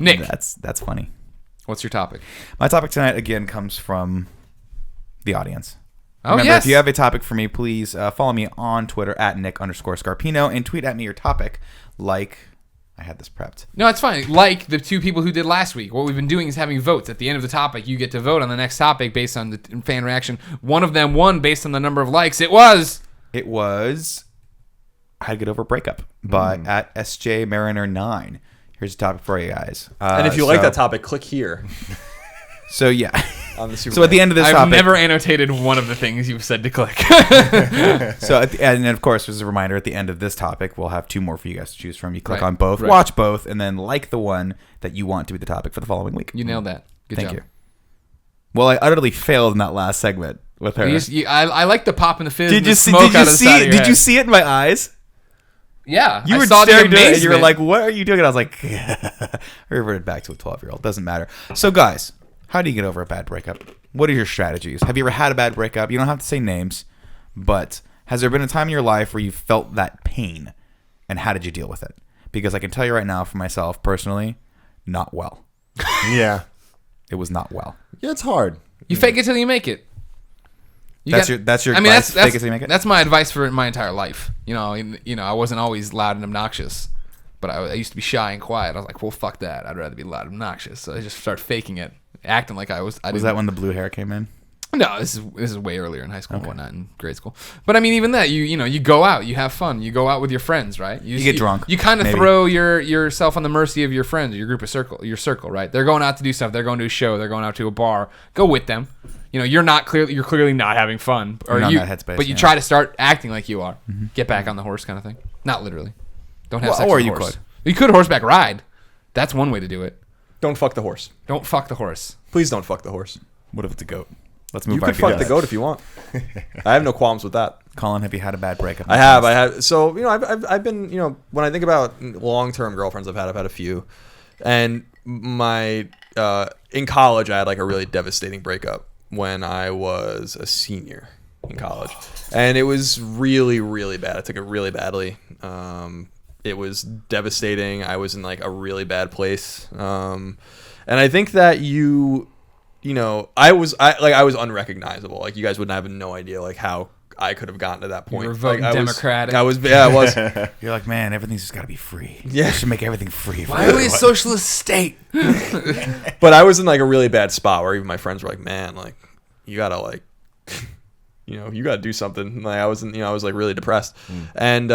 Nick. That's funny. What's your topic? My topic tonight, again, comes from the audience. Oh, Remember, yes. if you have a topic for me, please follow me on Twitter at Nick_Scarpino and tweet at me your topic like I had this prepped. No, it's fine. Like the two people who did last week. What we've been doing is having votes. At the end of the topic, you get to vote on the next topic based on the fan reaction. One of them won based on the number of likes. It was How to Get Over a Breakup by at SJ Mariner 9. Here's a topic for you guys. And if you like that topic, click here. So yeah. On the So at the end of this I've topic, never annotated one of the things you've said to click. so and of course, as a reminder, at the end of this topic, we'll have two more for you guys to choose from. You click Right, on both, right. watch both, and then like the one that you want to be the topic for the following week. You nailed that. Good Thank job. you. Well, I utterly failed in that last segment with her. I like the pop and the fizz. Did and you the see? smoke Did you out of the see? side of your Did head. you see it in my eyes? Yeah, You I were saw the staring at it, and amazement. you were like, "What are you doing?" And I was like, I reverted back to a 12-year-old. Doesn't matter. So, guys, how do you get over a bad breakup? What are your strategies? Have you ever had a bad breakup? You don't have to say names, but has there been a time in your life where you felt that pain, and how did you deal with it? Because I can tell you right now, for myself personally, not well. Yeah. It was not well. Yeah, it's hard. You fake it till you make it. That's your advice? Fake it till you make it? That's my advice for my entire life. I wasn't always loud and obnoxious, but I used to be shy and quiet. I was like, well, fuck that. I'd rather be loud and obnoxious. So I just started faking it, acting like I was. Was that when the blue hair came in? No, this is way earlier in high school and whatnot, in grade school. But I mean, even that, you go out, you have fun, you go out with your friends, right? You get drunk. You kind of maybe. throw yourself on the mercy of your friends, your group of your circle, right? They're going out to do stuff. They're going to a show. They're going out to a bar. Go with them. You're clearly not having fun, or You're not in that headspace, but you yeah. try to start acting like you are. Get back on the horse, kind of thing. Not literally. Don't have sex or with a you horse. could. You could horseback ride. That's one way to do it. Don't fuck the horse. Don't fuck the horse. Please don't fuck the horse. What if it's a goat? Let's move You on. could fuck the goat if you want. I have no qualms with that. Colin, have you had a bad breakup? I have. So I've been when I think about long-term girlfriends I've had a few, and my in college I had like a really devastating breakup when I was a senior in college, and it was really, really bad. I took it really badly. It was devastating. I was in like a really bad place, and I think that I was unrecognizable. Like, you guys would have no idea like how I could have gotten to that point. You were voting like, Democratic. I was. You're like, man, everything's just got to be free. Yeah. We should make everything free. Why are we a socialist state? But I was in like a really bad spot where even my friends were like, man, like, you gotta like, you gotta do something. Like, I was like really depressed, and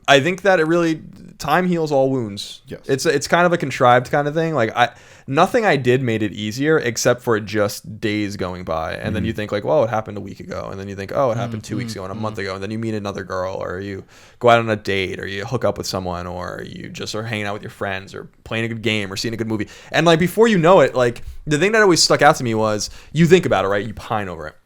I think that it really, time heals all wounds. Yes. It's kind of a contrived kind of thing. Like, nothing I did made it easier except for just days going by. And then you think like, well, it happened a week ago. And then you think, oh, it happened 2 weeks ago and a month ago. And then you meet another girl, or you go out on a date, or you hook up with someone, or you just are hanging out with your friends, or playing a good game, or seeing a good movie. And like, before you know it, like, the thing that always stuck out to me was, you think about it, right? You pine over it.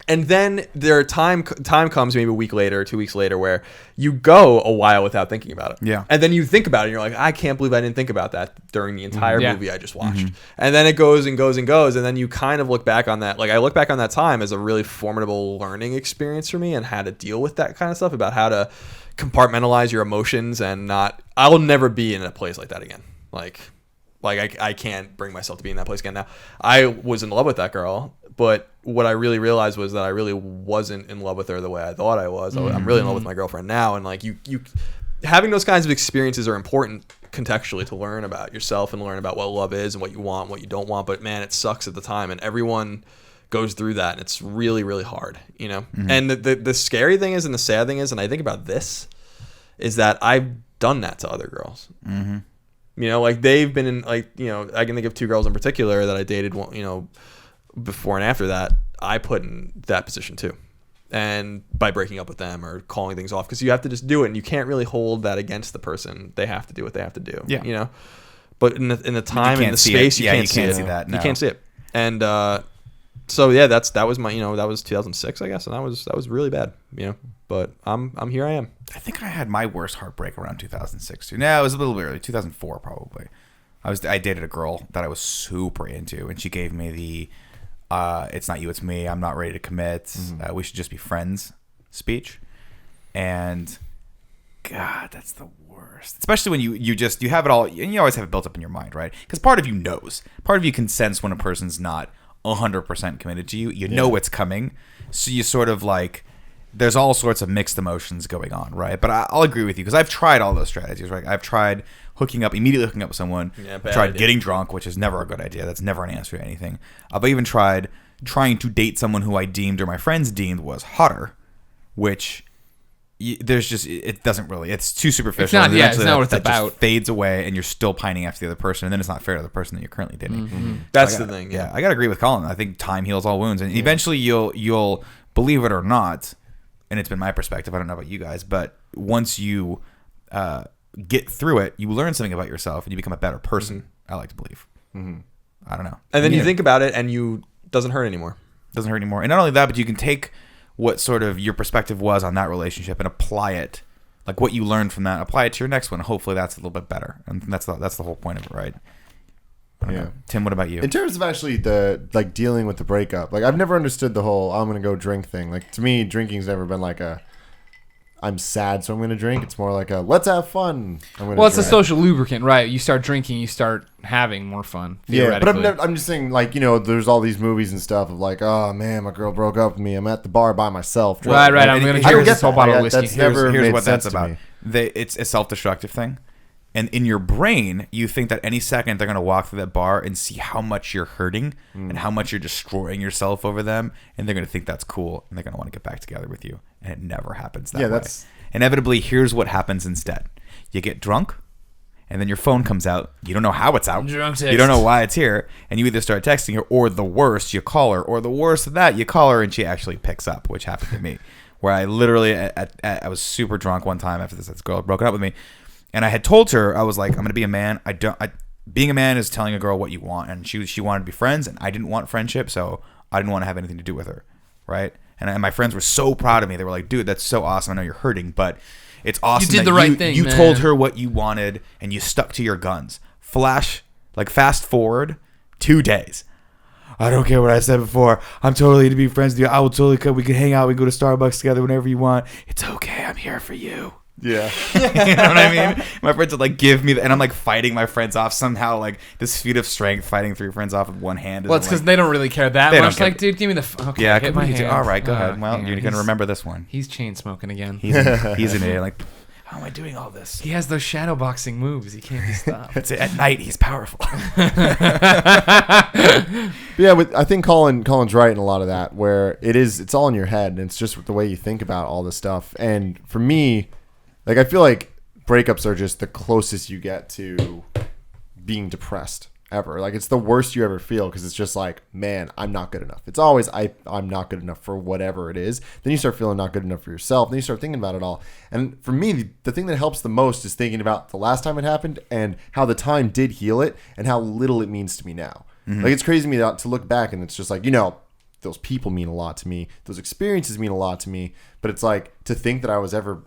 And then time comes maybe a week later, 2 weeks later, where you go a while without thinking about it. Yeah. And then you think about it, and you're like, I can't believe I didn't think about that during the entire Yeah. movie I just watched. And then it goes and goes and goes, and then you kind of look back on that. Like, I look back on that time as a really formidable learning experience for me, and how to deal with that kind of stuff, about how to compartmentalize your emotions and not. I'll never be in a place like that again. Like I can't bring myself to be in that place again. Now, I was in love with that girl, but what I really realized was that I really wasn't in love with her the way I thought I was. I'm really in love with my girlfriend now, and like you having those kinds of experiences are important contextually to learn about yourself and learn about what love is and what you want, what you don't want. But man, it sucks at the time, and everyone goes through that, and it's really, really hard, And the scary thing is, and the sad thing is, and I think about this, is that I've done that to other girls. Like, they've been in, like, I can think of two girls in particular that I dated, before and after that, I put in that position too. And by breaking up with them or calling things off, because you have to just do it, and you can't really hold that against the person. They have to do what they have to do. Yeah. But in the time and the space, you can't see that. No. You can't see it. And so yeah, that was my that was 2006, I guess, and that was really bad. But I'm here. I am. I think I had my worst heartbreak around 2006 too. No, it was a little early, 2004 probably. I dated a girl that I was super into, and she gave me the "It's not you, it's me. I'm not ready to commit. We should just be friends" speech. And God, that's the worst. Especially when you have it all, and you always have it built up in your mind, right? Because part of you knows. Part of you can sense when a person's not 100% committed to you. You know it's coming. So you sort of like, there's all sorts of mixed emotions going on, right? But I'll agree with you because I've tried all those strategies, right? I've tried immediately hooking up with someone. Yeah, I've tried getting drunk, which is never a good idea. That's never an answer to anything. I've even tried trying to date someone who I deemed or my friends deemed was hotter, which there's just, it doesn't really, it's too superficial. It's not, Eventually it's not what it's that about. just fades away and you're still pining after the other person, and then it's not fair to the person that you're currently dating. Mm-hmm. That's the thing. Yeah, I gotta agree with Colin. I think time heals all wounds, and eventually you'll believe it or not, and it's been my perspective, I don't know about you guys, but once you get through it, you learn something about yourself and you become a better person. I like to believe. I don't know. And then you think about it and you doesn't hurt anymore. Doesn't hurt anymore. And not only that, but you can take what sort of your perspective was on that relationship and apply it, like what you learned from that, apply it to your next one. Hopefully that's a little bit better. And that's the whole point of it, right? I don't know. Tim, what about you? In terms of actually the like dealing with the breakup, like I've never understood the whole I'm gonna go drink thing. Like to me, drinking's never been like a I'm sad, so I'm gonna drink. It's more like a let's have fun. Well, it's a social lubricant, right? You start drinking, you start having more fun. Yeah, but I'm just saying, like, there's all these movies and stuff of like, oh man, my girl broke up with me. I'm at the bar by myself. Right. I'm gonna drink this whole bottle of whiskey. That's never Here's made what sense that's to about. me. It's a self-destructive thing. And in your brain, you think that any second they're going to walk through that bar and see how much you're hurting and how much you're destroying yourself over them. And they're going to think that's cool. And they're going to want to get back together with you. And it never happens that way. Inevitably, here's what happens instead. You get drunk, and then your phone comes out. You don't know how it's out. Drunk text. You don't know why it's here. And you either start texting her, or the worst, you call her. Or the worst of that, you call her, and she actually picks up, which happened to me. Where I literally, I was super drunk one time after this girl had broken up with me. And I had told her, I was like, I'm going to be a man. Being a man is telling a girl what you want. And she wanted to be friends, and I didn't want friendship, so I didn't want to have anything to do with her, right? And my friends were so proud of me. They were like, dude, that's so awesome. I know you're hurting, but it's awesome. You did the right thing, You man. told her what you wanted, and you stuck to your guns. Fast forward 2 days. I don't care what I said before. I'm totally to be friends with you. I will totally come. We can hang out. We can go to Starbucks together whenever you want. It's okay. I'm here for you. Yeah. You know what I mean? My friends would like give me and I'm like fighting my friends off somehow, like this feat of strength, fighting 3 friends off with one hand. Well, it's because they don't really care that much. Like, dude, give me the. Okay, yeah, hit my hand. All right, go ahead. Well, you're gonna remember this one. He's chain smoking again. He's an idiot. Like, how am I doing all this? He has those shadow boxing moves. He can't be stopped. At night, he's powerful. Yeah, I think Colin's right in a lot of that, where it's all in your head, and it's just the way you think about all this stuff. And for me, like, I feel like breakups are just the closest you get to being depressed ever. Like, it's the worst you ever feel because it's just like, man, I'm not good enough. It's always I'm not good enough for whatever it is. Then you start feeling not good enough for yourself. Then you start thinking about it all. And for me, the thing that helps the most is thinking about the last time it happened and how the time did heal it and how little it means to me now. Like, it's crazy to me to look back and it's just like, those people mean a lot to me. Those experiences mean a lot to me. But it's like, to think that I was ever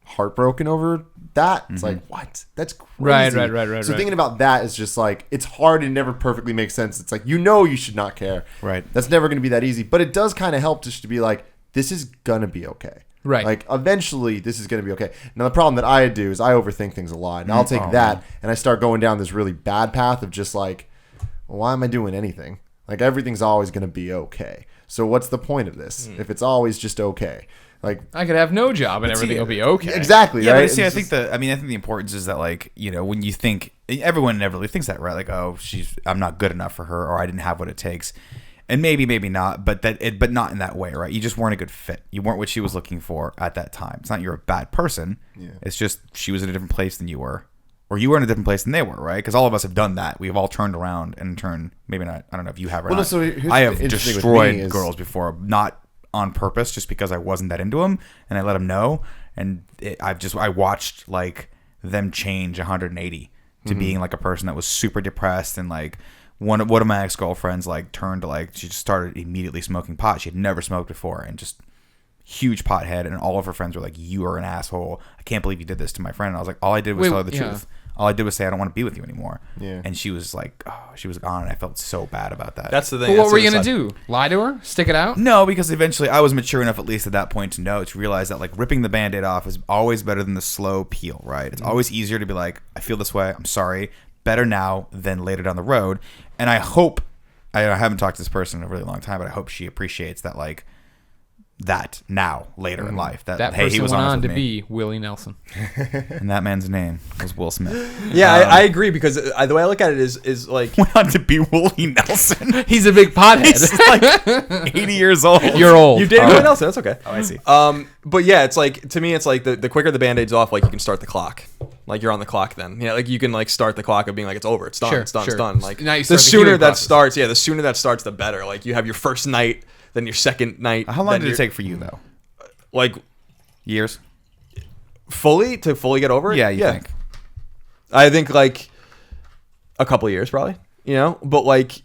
heartbroken over that, it's like, what? That's crazy. Right. So thinking about that is just like, it's hard and never perfectly makes sense. It's like, you should not care. Right. That's never going to be that easy. But it does kind of help just to be like, this is going to be okay. Right. Like, eventually this is going to be okay. Now, the problem that I do is I overthink things a lot. And I'll take that and I start going down this really bad path of just like, well, why am I doing anything? Like, everything's always going to be okay. So what's the point of this if it's always just okay? Like, I could have no job and everything will be okay. Exactly. Yeah, right? but see, I think the importance is that, like, when you think, everyone inevitably thinks that, right? Like, oh, I'm not good enough for her, or I didn't have what it takes, and maybe not, but not in that way, right? You just weren't a good fit. You weren't what she was looking for at that time. It's not you're a bad person. Yeah. It's just she was in a different place than you were, or you were in a different place than they were, right? Because all of us have done that. We've all turned around and maybe not. I don't know if you have or not. So I have destroyed girls before, not on purpose, just because I wasn't that into them and I let them know, and I watched like them change 180 to being like a person that was super depressed, and like one of my ex-girlfriends like turned to like, she just started immediately smoking pot. She had never smoked before, and just huge pothead, and all of her friends were like, you are an asshole, I can't believe you did this to my friend. And I was like, all I did was tell her the truth. All I did was say I don't want to be with you anymore. Yeah. And she was like, oh, she was gone, and I felt so bad about that. That's the thing. But what That's were the you gonna side. do? Lie to her? Stick it out? No, because eventually I was mature enough, at least at that point, to realize that like ripping the Band-Aid off is always better than the slow peel, right? It's always easier to be like, I feel this way, I'm sorry. Better now than later down the road. And I hope, I haven't talked to this person in a really long time, but I hope she appreciates that like that now, later in life. That hey, person he was went honest on to with me. be Willie Nelson. And that man's name was Will Smith. Yeah, I agree because the way I look at it is like Went on to be Willie Nelson. He's a big pothead. He's like 80 years old. You're old. you dated someone else. That's okay. Oh, I see. But yeah, it's like to me, it's like the quicker the Band-Aid's off, like you can start the clock. Like you're on the clock then. Yeah, like you can like start the clock of being like it's over, it's done, Sure, it's done, sure. it's done. Like Now you the start the sooner healing that process. starts, the sooner that starts, the better. Like you have your first night, then your second night. How long then did it your- take for you though? Like Years? fully get over it? Yeah, you think? I think like a couple of years probably, but like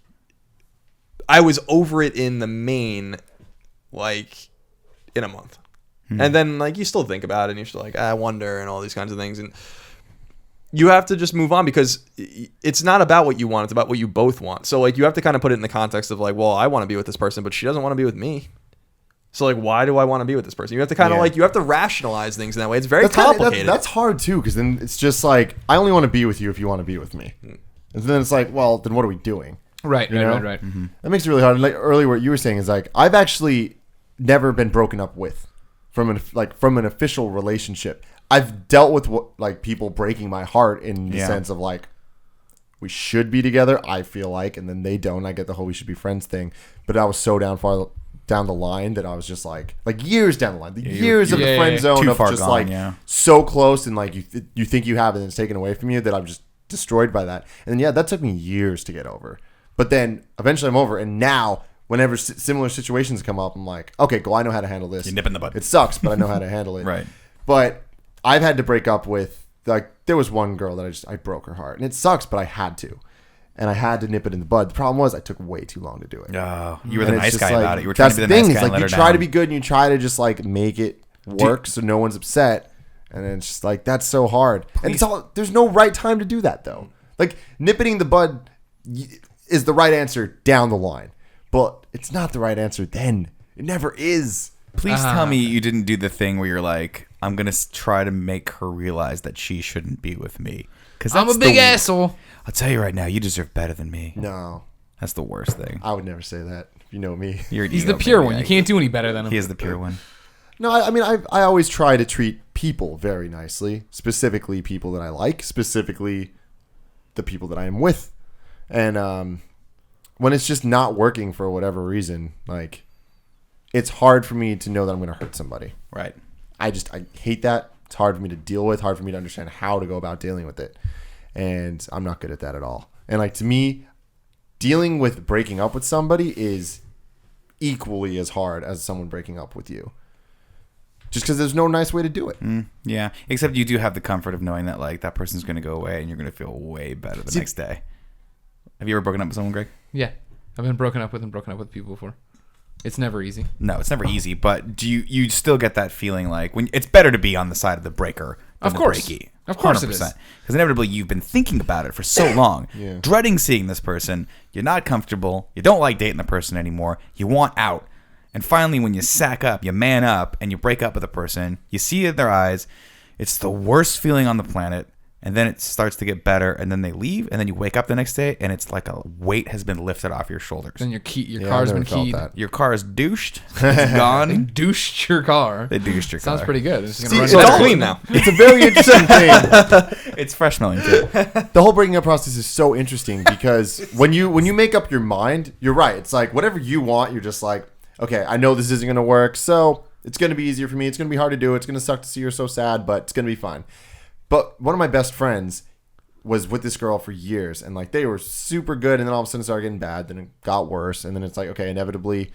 I was over it in the main like in a month. And then like you still think about it and you're still like, I wonder and all these kinds of things. And you have to just move on because it's not about what you want. It's about what you both want. So like you have to kind of put it in the context of like, well, I want to be with this person, but she doesn't want to be with me. So like, why do I want to be with this person? You have to kind of like, you have to rationalize things in that way. It's very complicated. That's hard too, because then it's just like, I only want to be with you if you want to be with me. And then it's like, well, then what are we doing? Right. know? Right. Mm-hmm. That makes it really hard. And like earlier, what you were saying is like, I've actually never been broken up with from an official relationship. I've dealt with like people breaking my heart in the sense of like, we should be together, I feel like, and then they don't. I get the whole we should be friends thing, but I was so far down the line that I was just like years down the line, years of the friend zone Too of far just gone, like so close, and like you think you have it and it's taken away from you, that I'm just destroyed by that. And that took me years to get over. But then eventually I'm over, and now whenever similar situations come up, I'm like, okay, cool, I know how to handle this. You nip in the bud. It sucks, but I know how to handle it. Right. But I've had to break up with, like, there was one girl that I broke her heart, and it sucks, but I had to. And I had to nip it in the bud. The problem was I took way too long to do it. Oh, you were the And it's nice just guy like, about it. You were trying to be the nice guy. It's And like let you her try down. to be good and you try to just like make it work so no one's upset. And then it's just like, that's so hard. And it's all, there's no right time to do that though. Like nipping the bud is the right answer down the line, but it's not the right answer then. It never is. Please tell me you didn't do the thing where you're like, I'm going to try to make her realize that she shouldn't be with me. Because I'm a big asshole. I'll tell you right now, you deserve better than me. No, That's the worst thing. I would never say that. If you know me. You're an He's ego the pure baby. one. You can't do any better than him. He is the pure one. No, I mean, I always try to treat people very nicely, specifically people that I like, specifically the people that I am with. And when it's just not working for whatever reason, like, it's hard for me to know that I'm going to hurt somebody. Right. I hate that. It's hard for me to deal with, hard for me to understand how to go about dealing with it. And I'm not good at that at all. And like, to me, dealing with breaking up with somebody is equally as hard as someone breaking up with you. Just because there's no nice way to do it. Yeah. Except you do have the comfort of knowing that like that person's going to go away and you're going to feel way better the next day. Have you ever broken up with someone, Greg? Yeah. I've been broken up with and broken up with people before. It's never easy. No, it's never easy, but do you still get that feeling like when it's better to be on the side of the breaker than Of course. the breaky? Of course it is. Because inevitably you've been thinking about it for so long, dreading seeing this person. You're not comfortable. You don't like dating the person anymore. You want out. And finally, when you sack up, you man up, and you break up with a person, you see it in their eyes. It's the worst feeling on the planet. And then it starts to get better, and then they leave, and then you wake up the next day, and it's like a weight has been lifted off your shoulders. Then your Yeah, car's I've been never felt keyed. that. Your car is douched. It's They gone. douched your car. They douched your car. Sounds pretty good. It's just See, gonna it's run It's all- clean now. It's a very interesting thing. It's fresh smelling too. The whole breaking up process is so interesting because when you make up your mind, you're right. It's like whatever you want, you're just like, okay, I know this isn't going to work, so it's going to be easier for me. It's going to be hard to do. It's going to suck to see her so sad, but it's going to be fine. But one of my best friends was with this girl for years, and like they were super good, and then all of a sudden it started getting bad. Then it got worse, and then it's like, okay, inevitably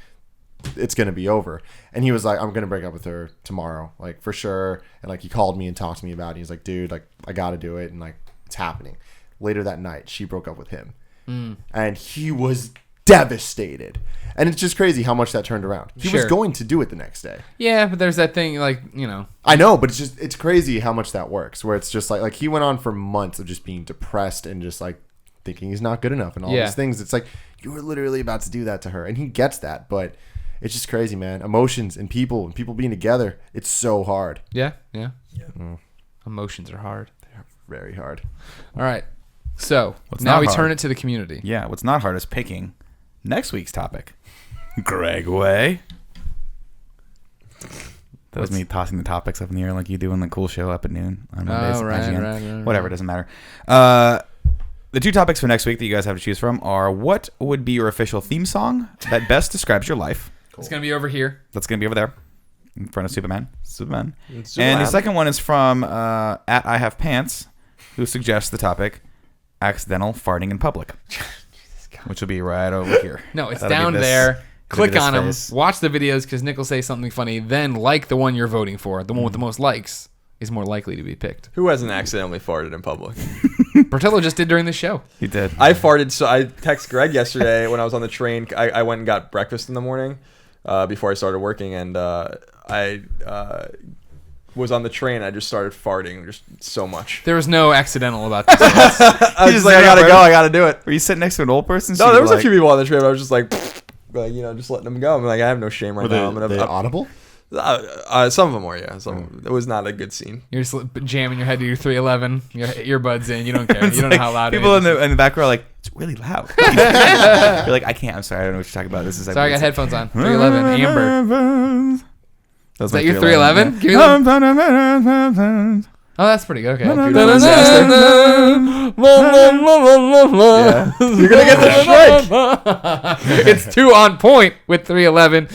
it's going to be over. And he was like, I'm going to break up with her tomorrow, like for sure. And like he called me and talked to me about it. He's like, dude, like I got to do it, and like it's happening. Later that night, she broke up with him, and he was devastated. And it's just crazy how much that turned around. He was Sure. going to do it the next day. Yeah, but there's that thing, like, you know. I know, but it's crazy how much that works. Where it's just like he went on for months of just being depressed and just like thinking he's not good enough and all Yeah. these things. It's like you were literally about to do that to her, and he gets that. But it's just crazy, man. Emotions and people being together. It's so hard. Yeah. Emotions are hard. They're very hard. All right. So What's now not we hard? turn it to the community. Yeah, what's not hard is picking next week's topic. Greg Way. That was me tossing the topics up in the air like you do in the cool show up at noon on Mondays. right, IGN. right. Whatever, it doesn't matter. The 2 topics for next week that you guys have to choose from are what would be your official theme song that best describes your life? It's going to be over here. That's going to be over there in front of Superman. And the Superman. second one is from at I Have Pants, who suggests the topic accidental farting in public, which will be right over here. No, it's That'll be down this- there. it'll be Click this on them. face. Watch the videos because Nick will say something funny. Then like the one you're voting for. The one with the most likes is more likely to be picked. Who hasn't accidentally farted in public? Bertillo just did during the show. He did. I farted. So I texted Greg yesterday when I was on the train. I went and got breakfast in the morning before I started working, and I was on the train. I just started farting just so much. There was no accidental about this. I was just like, I did gotta that, go. bro. I gotta do it. Were you sitting next to an old person? No, there was a few people on the train. But I was just like, just letting them go. I'm like, I have no shame right now. I'm Were they gonna. audible? Some of them were, yeah. It was not a good scene. You're just jamming your head to your 311, your earbuds in. You don't care. You don't know how loud it is. People in the back row are like, it's really loud. You're like, I can't. I'm sorry. I don't know what you're talking about. This is. Sorry, I got headphones on. 311, Amber. Is that your 311? Give me the. Oh, that's pretty good. Okay. You're gonna get the strike. It's 2 on point with 311.